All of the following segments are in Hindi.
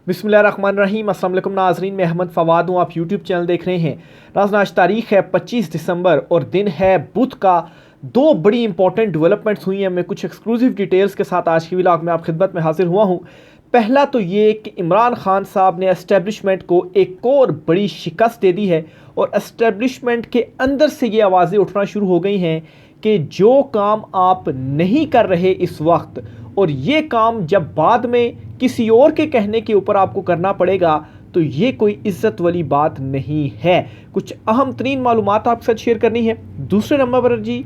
बिस्मिल्लाहिर्रहमानिर्रहीम। अस्सलाम वालेकुम नाज़रीन, मैं अहमद फ़वाद हूँ। आप यूट्यूब चैनल देख रहे हैं। नाज़रीन, आज तारीख़ है 25 दिसंबर और दिन है बुध का। दो बड़ी इंपॉर्टेंट डेवलपमेंट्स हुई हैं। मैं कुछ एक्सक्लूसिव डिटेल्स के साथ आज की व्लॉग में आप खिदमत में हाजिर हुआ हूँ। पहला तो ये कि इमरान खान साहब ने एस्टेब्लिशमेंट को एक और बड़ी शिकस्त दे दी है और एस्टेब्लिशमेंट के अंदर से ये आवाज़ें उठना शुरू हो गई हैं कि जो काम आप नहीं कर रहे इस वक्त, और ये काम जब बाद में किसी और के कहने के ऊपर आपको करना पड़ेगा, तो ये कोई इज्जत वाली बात नहीं है। कुछ अहम तरीन मालूमात आपके साथ शेयर करनी है। दूसरे नंबर पर जी,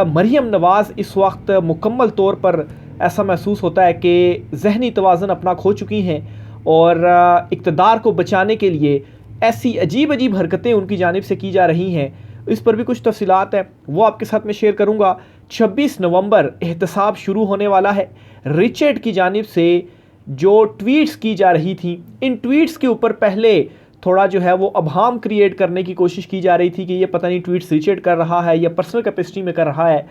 मरियम नवाज़ इस वक्त मुकम्मल तौर पर ऐसा महसूस होता है कि जहनी तवाज़ुन अपना खो चुकी हैं और इक़्तिदार को बचाने के लिए ऐसी अजीब अजीब हरकतें उनकी जानिब से की जा रही हैं। इस पर भी कुछ तफसीलात हैं, वो आपके साथ में शेयर करूँगा। 26 नवंबर एहतसाब शुरू होने वाला है। रिचर्ड की जानिब से जो ट्वीट्स की जा रही थी, इन ट्वीट्स के ऊपर पहले थोड़ा जो है वो अबहाम क्रिएट करने की कोशिश की जा रही थी कि ये पता नहीं ट्वीट्स रिचर्ड कर रहा है या पर्सनल कैपेसिटी में कर रहा है।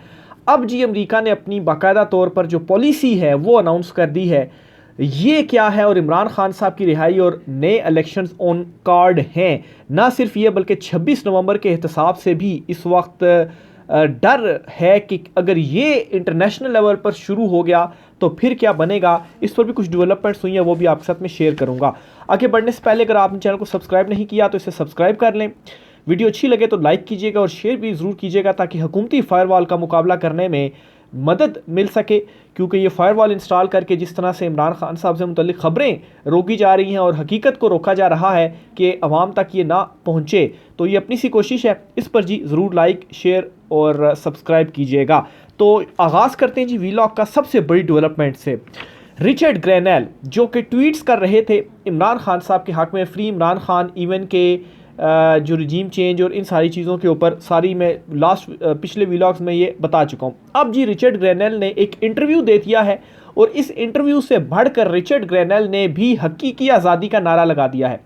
अब जी अमेरिका ने अपनी बाकायदा तौर पर जो पॉलिसी है वो अनाउंस कर दी है। ये क्या है, और इमरान खान साहब की रिहाई और नए इलेक्शंस ऑन कार्ड हैं। ना सिर्फ ये बल्कि 26 नवंबर के एहतसाब से भी इस वक्त डर है कि अगर ये इंटरनेशनल लेवल पर शुरू हो गया तो फिर क्या बनेगा। इस पर भी कुछ डेवलपमेंट्स हुई हैं, वो भी आपके साथ में शेयर करूंगा। आगे बढ़ने से पहले अगर आपने चैनल को सब्सक्राइब नहीं किया तो इसे सब्सक्राइब कर लें। वीडियो अच्छी लगे तो लाइक कीजिएगा और शेयर भी ज़रूर कीजिएगा ताकि हुकूमती फायरवॉल का मुकाबला करने में मदद मिल सके, क्योंकि ये फायरवॉल इंस्टॉल करके जिस तरह से इमरान खान साहब से मुतल्लिक ख़बरें रोकी जा रही हैं और हकीकत को रोका जा रहा है कि अवाम तक ये ना पहुँचे, तो ये अपनी सी कोशिश है। इस पर जी ज़रूर लाइक, शेयर और सब्सक्राइब कीजिएगा। तो आगाज़ करते हैं जी व्लॉग का सबसे बड़ी डेवलपमेंट से। रिचर्ड ग्रेनेल जो कि ट्वीट्स कर रहे थे इमरान खान साहब के हक़ में, फ्री इमरान खान, इवन के जो रिजीम चेंज और इन सारी चीज़ों के ऊपर सारी मैं पिछले व्लॉग्स में ये बता चुका हूँ। अब जी रिचर्ड ग्रेनेल ने एक इंटरव्यू दे दिया है और इस इंटरव्यू से बढ़कर रिचर्ड ग्रेनेल ने भी हकीकी आज़ादी का नारा लगा दिया है।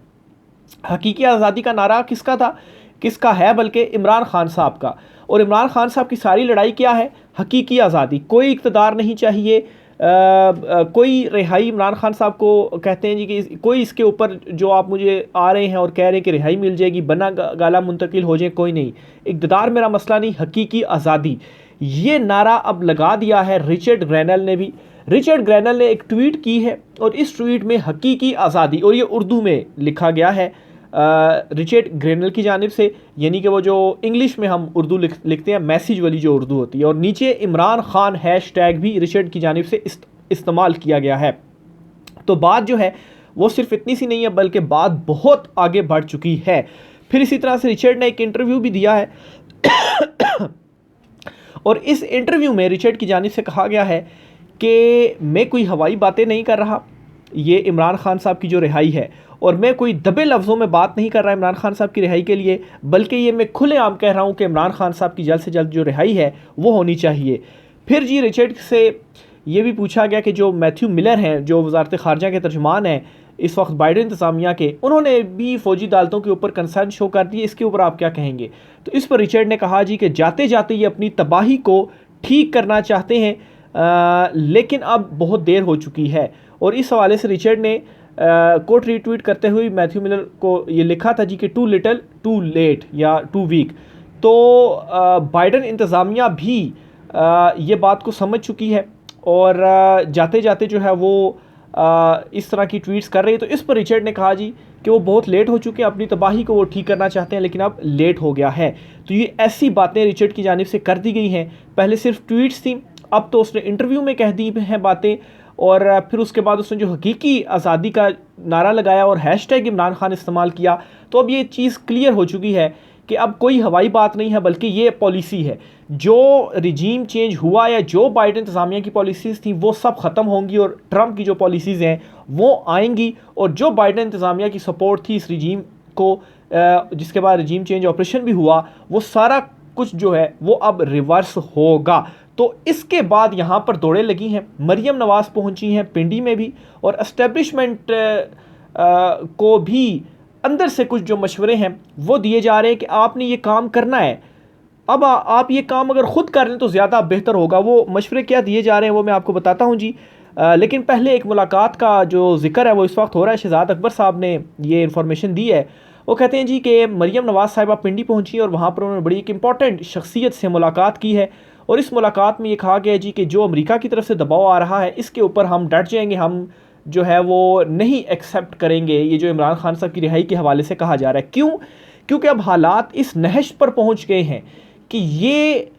हकीकी आज़ादी का नारा किसका था, किसका है, बल्कि इमरान खान साहब का। और इमरान खान साहब की सारी लड़ाई क्या है? हकीकी आज़ादी। कोई इक़्तिदार नहीं चाहिए, कोई रिहाई। इमरान खान साहब को कहते हैं जी कि कोई इसके ऊपर जो आप मुझे आ रहे हैं और कह रहे हैं कि रिहाई मिल जाएगी, बना गाला मुंतकिल हो जाए, कोई नहीं। इक़्तिदार मेरा मसला नहीं, हकीकी आज़ादी। ये नारा अब लगा दिया है रिचर्ड ग्रेनेल ने भी। रिचर्ड ग्रेनेल ने एक ट्वीट की है और इस ट्वीट में हकीकी आज़ादी, और ये उर्दू में लिखा गया है रिचर्ड ग्रेनेल की जानिब से, यानी कि वो जो इंग्लिश में हम उर्दू लिखते हैं, मैसेज वाली जो उर्दू होती है, और नीचे इमरान खान हैशटैग भी रिचर्ड की जानिब से इस्तेमाल किया गया है। तो बात जो है वो सिर्फ इतनी सी नहीं है, बल्कि बात बहुत आगे बढ़ चुकी है। फिर इसी तरह से रिचर्ड ने एक इंटरव्यू भी दिया है और इस इंटरव्यू में रिचर्ड की जानिब से कहा गया है कि मैं कोई हवाई बातें नहीं कर रहा, ये इमरान खान साहब की जो रिहाई है, और मैं कोई दबे लफ्ज़ों में बात नहीं कर रहा इमरान खान साहब की रिहाई के लिए, बल्कि ये मैं खुलेआम कह रहा हूँ कि इमरान खान साहब की जल्द से जल्द जो रिहाई है वो होनी चाहिए। फिर जी रिचर्ड से ये भी पूछा गया कि जो मैथ्यू मिलर हैं, जो वज़ारत ख़ारजा के तर्जुमान हैं इस वक्त बाइडेन इंतज़ामिया के, उन्होंने भी फ़ौजी अदालतों के ऊपर कंसर्न शो कर दिए, इसके ऊपर आप क्या कहेंगे? तो इस पर रिचर्ड ने कहा जी कि जाते जाते ये अपनी तबाही को ठीक करना चाहते हैं, लेकिन अब बहुत देर हो चुकी है। और इस हवाले से रिचर्ड ने कोट रीट्वीट करते हुए मैथ्यू मिलर को ये लिखा था जी कि टू लिटल टू लेट या टू वीक। तो बाइडेन इंतज़ामिया भी ये बात को समझ चुकी है और जाते जाते जो है वो इस तरह की ट्वीट्स कर रही है। तो इस पर रिचर्ड ने कहा जी कि वो बहुत लेट हो चुके हैं, अपनी तबाही को वो ठीक करना चाहते हैं, लेकिन अब लेट हो गया है। तो ये ऐसी बातें रिचर्ड की जानिब से कर दी गई हैं। पहले सिर्फ ट्वीट्स थी, अब तो उसने इंटरव्यू में कह दी हैं बातें, और फिर उसके बाद उसने जो हकीकी आज़ादी का नारा लगाया और हैशटैग इमरान खान इस्तेमाल किया। तो अब ये चीज़ क्लियर हो चुकी है कि अब कोई हवाई बात नहीं है, बल्कि ये पॉलिसी है। जो रिजीम चेंज हुआ या जो बाइडेन इंतज़ामिया की पॉलिसीज़ थी वो सब ख़त्म होंगी और ट्रंप की जो पॉलिसीज़ हैं वो आएंगी, और जो बाइडेन इंतज़ामिया की सपोर्ट थी इस रिजीम को, जिसके बाद रिजीम चेंज ऑपरेशन भी हुआ, वो सारा कुछ जो है वो अब रिवर्स होगा। तो इसके बाद यहाँ पर दौड़े लगी हैं, मरियम नवाज़ पहुँची हैं पिंडी में भी, और एस्टेब्लिशमेंट को भी अंदर से कुछ जो मशवरे हैं वो दिए जा रहे हैं कि आपने ये काम करना है। अब आप ये काम अगर ख़ुद कर लें तो ज़्यादा बेहतर होगा। वो मशवरे क्या दिए जा रहे हैं वो मैं आपको बताता हूँ जी। लेकिन पहले एक मुलाकात का जो जिक्र है वो इस वक्त हो रहा है। शहजाद अकबर साहब ने ये इन्फॉर्मेशन दी है। वो कहते हैं जी कि मरियम नवाज़ साहिबा पिंडी पहुंची और वहाँ पर उन्होंने बड़ी एक इंपॉर्टेंट शख्सियत से मुलाकात की है और इस मुलाकात में ये कहा गया जी कि जो अमेरिका की तरफ से दबाव आ रहा है इसके ऊपर हम डट जाएंगे, हम जो है वो नहीं एक्सेप्ट करेंगे ये जो इमरान खान साहब की रिहाई के हवाले से कहा जा रहा है। क्यों? क्योंकि अब हालात इस नहज पर पहुँच गए हैं कि ये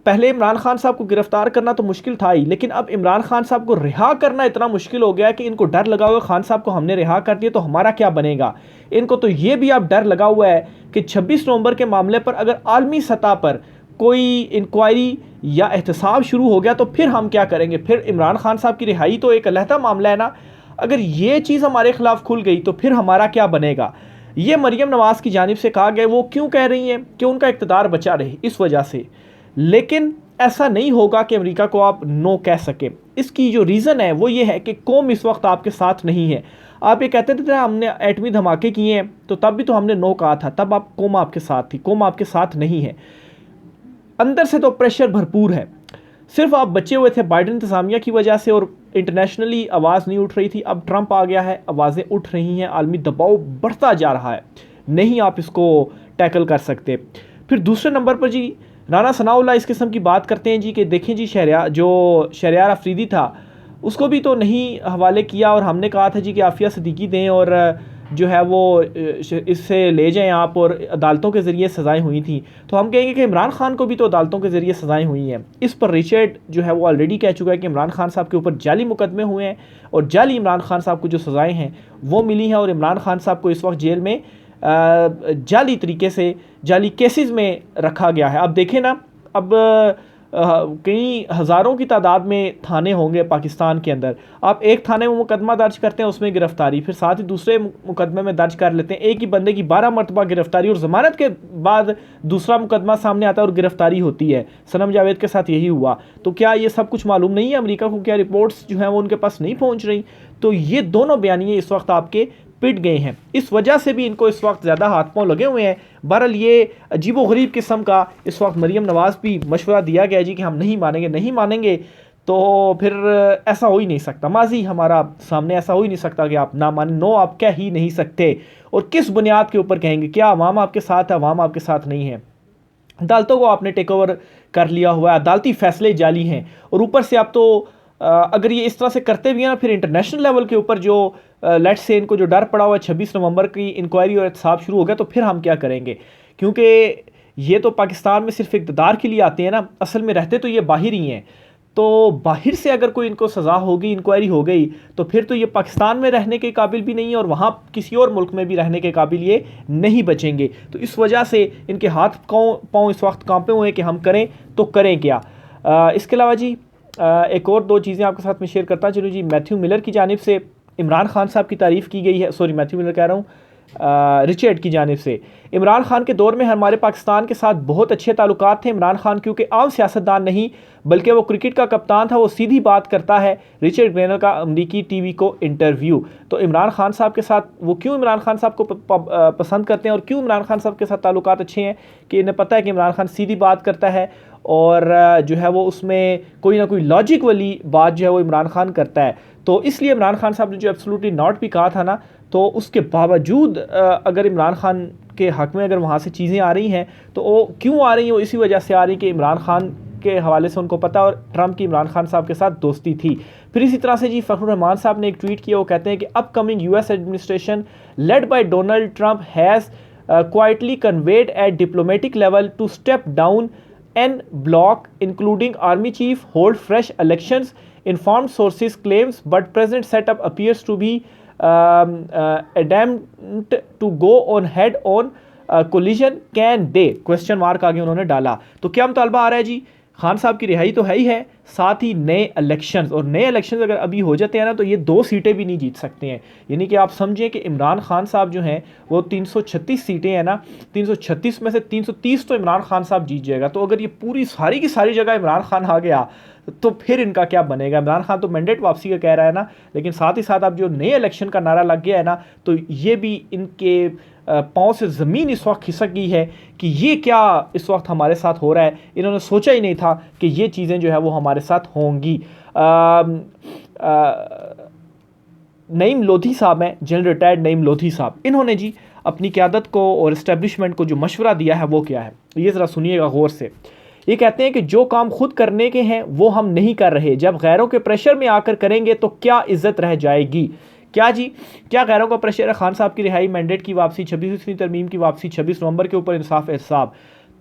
पहले इमरान खान साहब को गिरफ्तार करना तो मुश्किल था ही, लेकिन अब इमरान खान साहब को रिहा करना इतना मुश्किल हो गया है कि इनको डर लगा हुआ है खान साहब को हमने रिहा कर दिया तो हमारा क्या बनेगा। इनको तो ये भी अब डर लगा हुआ है कि 26 नवंबर के मामले पर अगर आलमी सतह पर कोई इंक्वायरी या एहतसाब शुरू हो गया तो फिर हम क्या करेंगे। फिर इमरान खान साहब की रिहाई तो एक अलहदा मामला है ना, अगर ये चीज़ हमारे खिलाफ खुल गई तो फिर हमारा क्या बनेगा। ये मरियम नवाज़ की जानिब से कहा गया। वो क्यों कह रही हैं कि उनका इक़्तिदार बचा रहे इस वजह से, लेकिन ऐसा नहीं होगा कि अमेरिका को आप नो कह सके। इसकी जो रीज़न है वो ये है कि कौम इस वक्त आपके साथ नहीं है। आप ये कहते थे हमने एटमी धमाके किए हैं तो तब भी तो हमने नो कहा था, तब आप कौम आपके साथ थी, कौम आपके साथ नहीं है। अंदर से तो प्रेशर भरपूर है, सिर्फ आप बचे हुए थे बाइडेन इंतज़ामिया की वजह से और इंटरनेशनली आवाज़ नहीं उठ रही थी। अब ट्रंप आ गया है, आवाज़ें उठ रही हैं, आलमी दबाव बढ़ता जा रहा है, नहीं आप इसको टैकल कर सकते। फिर दूसरे नंबर पर जी राना सनाउल्लाह इस किस्म की बात करते हैं जी कि देखें जी शहरयार अफरीदी था उसको भी तो नहीं हवाले किया और हमने कहा था जी कि आफिया सदीकी दें और जो है वो इससे ले जाएं आप, और अदालतों के ज़रिए सज़ाएं हुई थी। तो हम कहेंगे कि इमरान खान को भी तो अदालतों के ज़रिए सज़ाएं हुई हैं। इस पर रिचर्ड जो है वो ऑलरेडी कह चुका है कि इमरान खान साहब के ऊपर जाली मुकदमे हुए हैं और जाली इमरान खान साहब को जो सज़ाएँ हैं वो मिली हैं और इमरान खान साहब को इस वक्त जेल में जाली तरीके से जाली केसेस में रखा गया है। अब देखें ना, अब कई हज़ारों की तादाद में थाने होंगे पाकिस्तान के अंदर। आप एक थाने में मुकदमा दर्ज करते हैं उसमें गिरफ्तारी, फिर साथ ही दूसरे मुकदमे में दर्ज कर लेते हैं। एक ही बंदे की 12 मरतबा गिरफ्तारी और ज़मानत के बाद दूसरा मुकदमा सामने आता है और गिरफ्तारी होती है। सनम जावेद के साथ यही हुआ। तो क्या ये सब कुछ मालूम नहीं है अमेरिका को? क्या रिपोर्ट्स जो हैं वो उनके पास नहीं पहुँच रही? तो ये दोनों बयानिए इस वक्त आपके पिट गए हैं, इस वजह से भी इनको इस वक्त ज़्यादा हाथ पांव लगे हुए हैं। बहरहाल ये अजीबोगरीब किस्म का इस वक्त मरियम नवाज़ भी मशवरा दिया गया जी कि हम नहीं मानेंगे तो फिर ऐसा हो ही नहीं सकता। माजी हमारा सामने ऐसा हो ही नहीं सकता कि आप ना माने, नो आप कह ही नहीं सकते। और किस बुनियाद के ऊपर कहेंगे? क्या अवाम आपके साथ है? अवाम आपके साथ नहीं है। अदालतों को आपने टेक ओवर कर लिया हुआ है, अदालती फैसले जाली हैं और ऊपर से आप तो अगर ये इस तरह से करते भी हैं ना, फिर इंटरनेशनल लेवल के ऊपर जो लेट्स से इनको जो डर पड़ा हुआ है 26 नवंबर की इंक्वायरी और एहतसाब शुरू हो गया तो फिर हम क्या करेंगे? क्योंकि ये तो पाकिस्तान में सिर्फ इक़्तिदार के लिए आते हैं ना, असल में रहते तो ये बाहर ही हैं। तो बाहर से अगर कोई इनको सज़ा होगी, इंक्वायरी हो गई तो फिर तो ये पाकिस्तान में रहने के काबिल भी नहीं है और वहाँ किसी और मुल्क में भी रहने के काबिल ये नहीं बचेंगे। तो इस वजह से इनके हाथ पाँव इस वक्त कांपे हुए हैं कि हम करें तो करें क्या। इसके अलावा जी एक और दो चीज़ें आपके साथ में शेयर करता चलूँ जी। मैथ्यू मिलर की जानिब से इमरान खान साहब की तारीफ़ की गई है, सॉरी मैथ्यू मिलर कह रहा हूँ, रिचर्ड की जानिब से। इमरान खान के दौर में हमारे पाकिस्तान के साथ बहुत अच्छे ताल्लुकात थे। इमरान खान क्योंकि आम सियासतदान नहीं बल्कि वो क्रिकेट का कप्तान था, वो सीधी बात करता है। रिचर्ड ग्रेनर का अमरीकी टीवी को इंटरव्यू। तो इमरान खान साहब के साथ वो क्यों इमरान खान साहब को पसंद करते हैं और क्यों इमरान खान साहब के साथ ताल्लुकात अच्छे हैं कि इन्हें पता है कि इमरान खान सीधी बात करता है और जो है वो उसमें कोई ना कोई लॉजिक वाली बात जो है वो इमरान खान करता है। तो इसलिए इमरान खान साहब ने जो एब्सोल्युटली नॉट भी कहा था ना, तो उसके बावजूद अगर इमरान खान के हक़ में अगर वहाँ से चीज़ें आ रही हैं तो वो क्यों आ रही हैं? वो इसी वजह से आ रही कि इमरान खान के हवाले से उनको पता और ट्रंप की इमरान खान साहब के साथ दोस्ती थी। फिर इसी तरह से जी फ़खरुर रहमान साहब ने एक ट्वीट किया, वो कहते हैं कि upcoming US administration led by Donald Trump has quietly conveyed at diplomatic level to step down en bloc including army chief hold fresh elections informed sources claims but present setup appears to be attempt to go on head on collision can they question mark आगे उन्होंने डाला। तो क्या मुतालबा आ रहा है जी? खान साहब की रिहाई तो है ही है, साथ ही नए इलेक्शंस, और नए इलेक्शंस अगर अभी हो जाते हैं ना तो ये 2 सीटें भी नहीं जीत सकते हैं। यानी कि आप समझें कि इमरान खान साहब जो हैं वो 336 सीटें हैं ना, 336 में से 330 तो इमरान खान साहब जीत जाएगा। तो अगर ये पूरी सारी की सारी जगह इमरान खान आ गया तो फिर इनका क्या बनेगा? इमरान खान तो मैंडेट वापसी का कह रहा है ना, लेकिन साथ ही साथ अब जो नए इलेक्शन का नारा लग गया है ना, तो ये भी इनके पाँव से ज़मीन इस वक्त खिसक गई है कि ये क्या इस वक्त हमारे साथ हो रहा है। इन्होंने सोचा ही नहीं था कि ये चीज़ें जो है वो हमारे साथ होंगी। नईम लोधी साहब हैं, जनरल रिटायर्ड नईम लोधी साहब, इन्होंने जी अपनी क़यादत को और इस्टेब्लिशमेंट को जो मशवरा दिया है वो क्या है, ये ज़रा सुनिएगा गौर से। ये कहते हैं कि जो काम खुद करने के हैं वो हम नहीं कर रहे, जब गैरों के प्रेशर में आकर करेंगे तो क्या इज्जत रह जाएगी। क्या जी, क्या गैरों का प्रेशर है? खान साहब की रिहाई, मैंडेट की वापसी, 26वीं तरमीम की वापसी, 26 नवंबर के ऊपर इंसाफ एहतसाब।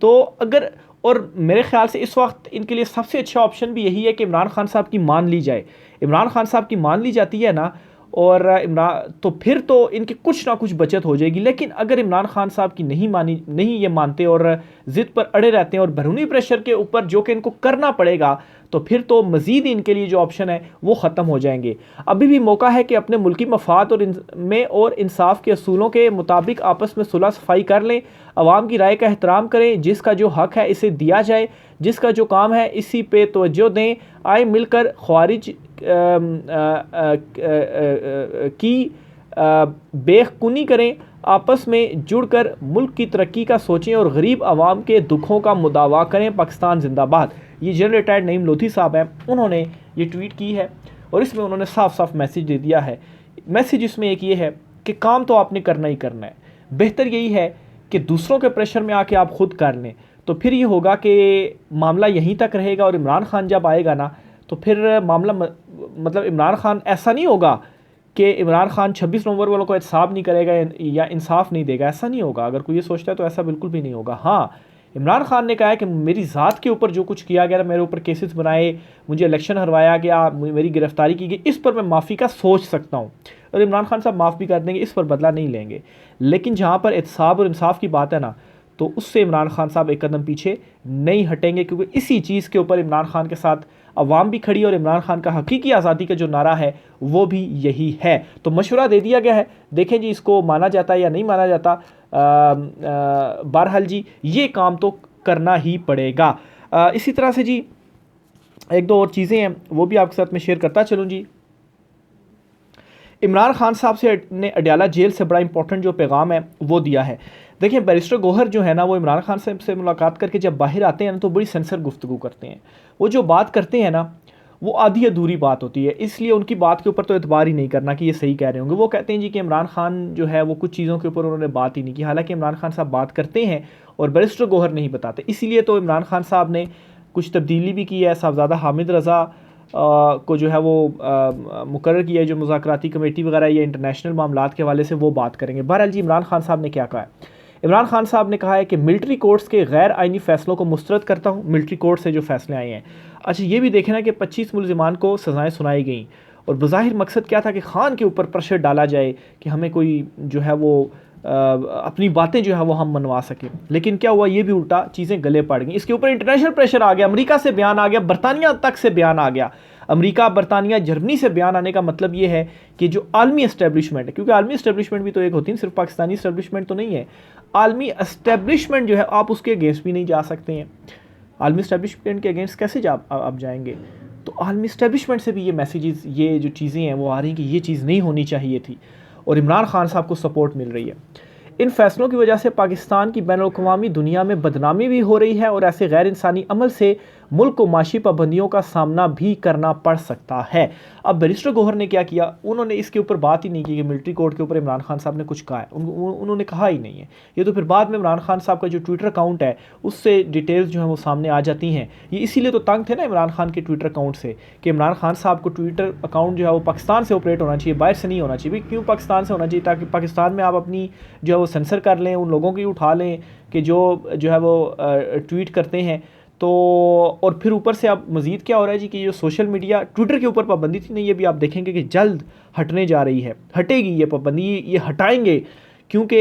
तो अगर, और मेरे ख्याल से इस वक्त इनके लिए सबसे अच्छा ऑप्शन भी यही है कि इमरान खान साहब की मान ली जाए। इमरान खान साहब की मान ली जाती है ना, और इमरान, तो फिर तो इनकी कुछ ना कुछ बचत हो जाएगी। लेकिन अगर इमरान खान साहब की नहीं ये मानते और ज़िद पर अड़े रहते हैं और बैरूनी प्रेशर के ऊपर जो कि इनको करना पड़ेगा, तो फिर तो मज़ीद इनके लिए जो ऑप्शन है वो ख़त्म हो जाएंगे। अभी भी मौका है कि अपने मुल्की मफाद और इंसाफ के असूलों के मुताबिक आपस में सुलह सफाई कर लें, अवाम की राय का एहतराम करें, जिसका जो हक़ है इसे दिया जाए, जिसका जो काम है इसी पे तवज्जो दें। आए मिलकर ख्वारिज की बेखुनी करें, आपस में जुड़कर मुल्क की तरक्की का सोचें और गरीब आवाम के दुखों का मुदावा करें। पाकिस्तान जिंदाबाद। ये जनरल रिटायर्ड नईम लोधी साहब हैं, उन्होंने ये ट्वीट की है और इसमें उन्होंने साफ साफ मैसेज दे दिया है। मैसेज इसमें एक ये है कि काम तो आपने करना ही करना है, बेहतर यही है कि दूसरों के प्रेशर में आके आप खुद कर लें। तो फिर ये होगा कि मामला यहीं तक रहेगा और इमरान खान जब आएगा ना, तो फिर मामला मतलब इमरान खान, ऐसा नहीं होगा कि इमरान खान 26 नवंबर वालों को एहतसाब नहीं करेगा या इंसाफ नहीं देगा, ऐसा नहीं होगा। अगर कोई ये सोचता है तो ऐसा बिल्कुल भी नहीं होगा। हाँ, इमरान खान ने कहा है कि मेरी ज़ात के ऊपर जो कुछ किया गया, मेरे ऊपर केसेस बनाए, मुझे इलेक्शन हरवाया गया, मेरी गिरफ्तारी की गई, इस पर मैं माफ़ी का सोच सकता हूँ और इमरान खान साहब माफ़ भी कर देंगे, इस पर बदला नहीं लेंगे। लेकिन जहाँ पर एहतसाब और इंसाफ की बात है ना, तो उससे इमरान खान साहब एक कदम पीछे नहीं हटेंगे, क्योंकि इसी चीज़ के ऊपर इमरान खान के साथ अवाम भी खड़ी और इमरान खान का हकीकी आज़ादी का जो नारा है वो भी यही है। तो मशवरा दे दिया गया है, देखें जी इसको माना जाता है या नहीं माना जाता। बहरहाल जी ये काम तो करना ही पड़ेगा। इसी तरह से जी एक दो और चीज़ें हैं वो भी आपके साथ में शेयर करता चलूँ जी। इमरान खान साहब से ने अडयाला जेल से बड़ा इंपॉर्टेंट जो पैगाम है वो दिया है। देखिए, बैरिस्टर गौहर जो है ना, वो इमरान खान साहब से मुलाकात करके जब बाहर आते हैं ना, तो बड़ी सेंसर गुफ्तगू करते हैं। वो जो बात करते हैं ना, वो आधी अधूरी बात होती है, इसलिए उनकी बात के ऊपर तो एतबार ही नहीं करना कि ये सही कह रहे होंगे। वो कहते हैं जी कि इमरान खान जो है वो कुछ चीज़ों के ऊपर उन्होंने बात ही नहीं की, हालांकि इमरान खान साहब बात करते हैं और बैरिस्टर गौहर नहीं बताते। इसीलिए तो इमरान खान साहब ने कुछ तब्दीली भी की है, साहबजादा हामिद रज़ा को जो है वो मुकर्रर किया है, जो मुज़ाकराती कमेटी वगैरह या इंटरनेशनल मामलात के हवाले से वो बात करेंगे। बहरहाल जी इमरान खान साहब ने क्या कहा है? इमरान खान साहब ने कहा है कि मिलिट्री कोर्ट्स के गैर आइनी फ़ैसलों को मुस्तरद करता हूँ। मिलिट्री कोर्ट से जो फैसले आए हैं, अच्छा ये भी देखें ना कि 25 मुलजिमान को सज़ाएँ सुनाई गई और बज़ाहिर मकसद क्या था कि खान के ऊपर प्रेशर डाला जाए कि हमें कोई जो है वो अपनी बातें जो है वो हम मनवा सकें। लेकिन क्या हुआ, ये भी उल्टा चीज़ें गले पड़ गई। इसके ऊपर इंटरनेशनल प्रेशर आ गया, अमेरिका से बयान आ गया, बरतानिया तक से बयान आ गया। अमेरिका, बरतानिया, जर्मनी से बयान आने का मतलब ये है कि जो आलमी इस्टेब्लिशमेंट है, क्योंकि आलमी इस्टेब्लिशमेंट भी तो एक होती है, सिर्फ पाकिस्तानी इस्टेब्लिशमेंट तो नहीं है, आलमी इस्टेब्लिशमेंट जो है आप उसके अगेंस्ट भी नहीं जा सकते हैं। आलमी इस्टेब्लिशमेंट के अगेंस्ट कैसे आप जाएंगे? तो आलमी इस्टेब्लिशमेंट से भी ये मैसेजेस, ये जो चीज़ें हैं वो आ रही हैं कि ये चीज़ नहीं होनी चाहिए थी और इमरान खान साहब को सपोर्ट मिल रही है। इन फैसलों की वजह से पाकिस्तान की बैनुल-अक़वामी दुनिया में बदनामी भी हो रही है और ऐसे गैर इंसानी अमल से मुल्क को माशी पाबंदियों का सामना भी करना पड़ सकता है। अब बैरिस्टर गौहर ने क्या किया, उन्होंने इसके ऊपर बात ही नहीं की कि मिलिट्री कोर्ट के ऊपर इमरान खान साहब ने कुछ कहा है, उन्होंने कहा ही नहीं है। ये तो फिर बाद में इमरान खान साहब का जो ट्विटर अकाउंट है उससे डिटेल्स जो है वो सामने आ जाती हैं। ये इसीलिए तो तंग थे ना इमरान खान के ट्विटर अकाउंट से कि इमरान खान साहब को ट्विटर अकाउंट जो है वो पाकिस्तान से ऑपरेट होना चाहिए, बाहर से नहीं होना चाहिए। क्यों पाकिस्तान से होना चाहिए? ताकि पाकिस्तान में आप अपनी जो है वो सेंसर कर लें, उन लोगों की उठा लें कि जो है वो ट्वीट करते हैं। तो और फिर ऊपर से अब मज़ीद क्या हो रहा है जी कि जो सोशल मीडिया, ट्विटर के ऊपर पाबंदी थी नहीं, ये भी आप देखेंगे कि जल्द हटने जा रही है, हटेगी ये पाबंदी, ये हटाएंगे। क्योंकि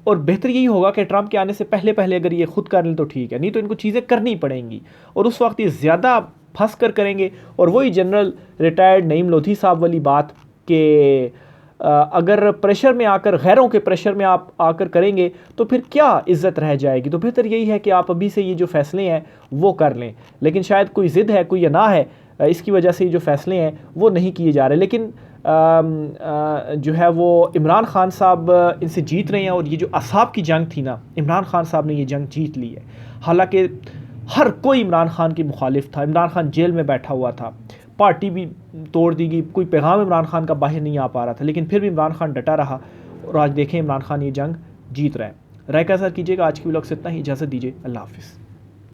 और बेहतर यही होगा कि ट्रंप के आने से पहले पहले अगर ये खुद कर लें तो ठीक है, नहीं तो इनको चीज़ें करनी पड़ेंगी और उस वक्त ये ज़्यादा फंस कर करेंगे। और वही जनरल रिटायर्ड नईम लोधी साहब वाली बात कि अगर प्रेशर में आकर, गैरों के प्रेशर में आप आकर करेंगे तो फिर क्या इज़्ज़त रह जाएगी। तो बेहतर यही है कि आप अभी से ये जो फ़ैसले हैं वो कर लें। लेकिन शायद कोई ज़िद है, कोई अना है, इसकी वजह से ये जो फ़ैसले हैं वो नहीं किए जा रहे। लेकिन जो है वो इमरान खान साहब इनसे जीत रहे हैं और ये जो असाब की जंग थी ना, इमरान खान साहब ने ये जंग जीत ली है। हालांकि हर कोई इमरान खान की मुखालिफ था, इमरान खान जेल में बैठा हुआ था, पार्टी भी तोड़ दी गई, कोई पैगाम इमरान खान का बाहर नहीं आ पा रहा था, लेकिन फिर भी इमरान खान डटा रहा और आज देखें इमरान खान ये जंग जीत रहा है। राय का साथ कीजिएगा। आज की व्लॉग से इतना ही, इजाज़त दीजिए, अल्लाह हाफिज़।